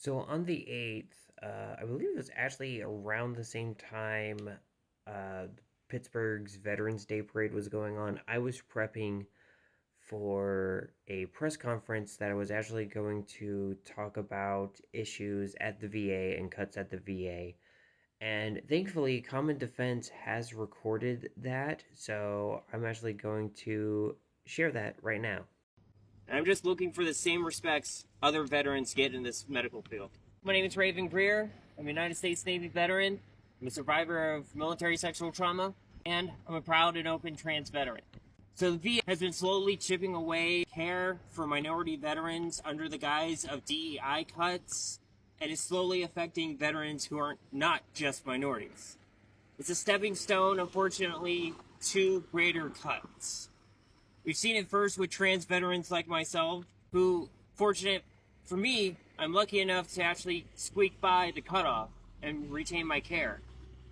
So on the 8th, I believe it was actually around the same time Pittsburgh's Veterans Day Parade was going on. I was prepping for a press conference that I was actually going to talk about issues at the VA and cuts at the VA. And thankfully, Common Defense has recorded that, so I'm actually going to share that right now. And I'm just looking for the same respects other veterans get in this medical field. My name is Raven Greer. I'm a United States Navy veteran. I'm a survivor of military sexual trauma, and I'm a proud and open trans veteran. So the VA has been slowly chipping away care for minority veterans under the guise of DEI cuts, and is slowly affecting veterans who are not just minorities. It's a stepping stone, unfortunately, to greater cuts. We've seen it first with trans veterans like myself, who, fortunate for me, I'm lucky enough to actually squeak by the cutoff and retain my care.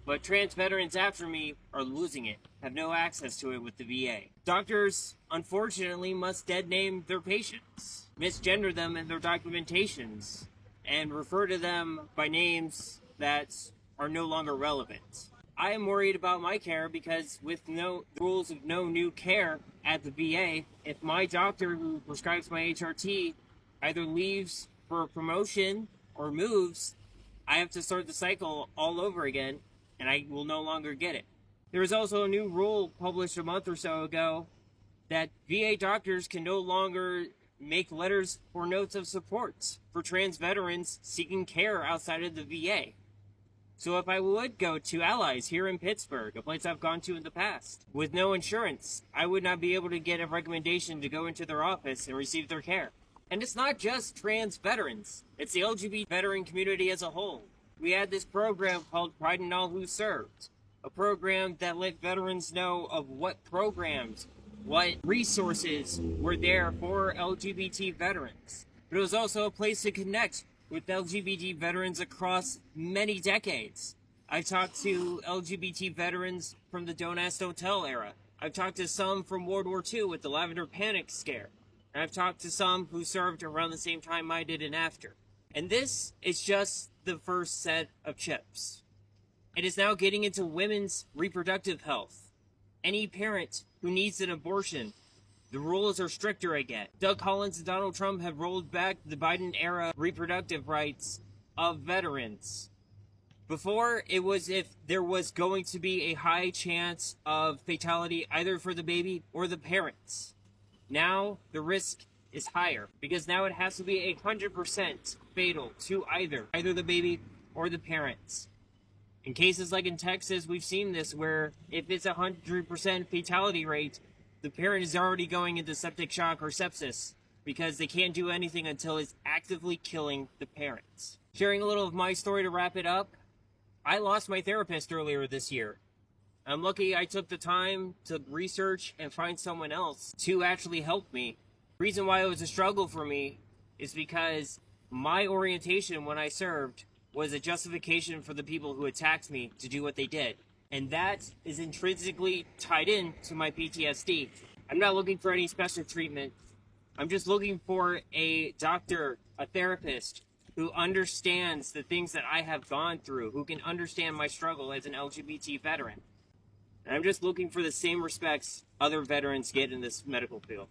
But trans veterans after me are losing it, have no access to it with the VA. Doctors, unfortunately, must dead name their patients, misgender them in their documentations, and refer to them by names that are no longer relevant. I am worried about my care because with no rules of no new care at the VA, if my doctor who prescribes my HRT either leaves for a promotion or moves, I have to start the cycle all over again, and I will no longer get it. There is also a new rule published a month or so ago that VA doctors can no longer make letters or notes of support for trans veterans seeking care outside of the VA. So if I would go to Allies here in Pittsburgh, a place I've gone to in the past, with no insurance, I would not be able to get a recommendation to go into their office and receive their care. And it's not just trans veterans, it's the LGBT veteran community as a whole. We had this program called Pride in All Who Served, a program that let veterans know of what programs, what resources were there for LGBT veterans. But it was also a place to connect with LGBT veterans across many decades. I've talked to LGBT veterans from the Don't Ask, Don't Tell era. I've talked to some from World War II with the Lavender Panic Scare. And I've talked to some who served around the same time I did and after. And this is just the first set of chips. It is now getting into women's reproductive health. Any parent who needs an abortion, the rules are stricter again. Doug Collins and Donald Trump have rolled back the Biden-era reproductive rights of veterans. Before, it was if there was going to be a high chance of fatality either for the baby or the parents. Now, the risk is higher because now it has to be 100% fatal to either the baby or the parents. In cases like in Texas, we've seen this where if it's 100% fatality rate, the parent is already going into septic shock or sepsis because they can't do anything until it's actively killing the parents. Sharing a little of my story to wrap it up, I lost my therapist earlier this year. I'm lucky I took the time to research and find someone else to actually help me. The reason why it was a struggle for me is because my orientation when I served was a justification for the people who attacked me to do what they did. And that is intrinsically tied in to my PTSD. I'm not looking for any special treatment. I'm just looking for a doctor, a therapist, who understands the things that I have gone through, who can understand my struggle as an LGBT veteran. And I'm just looking for the same respects other veterans get in this medical field.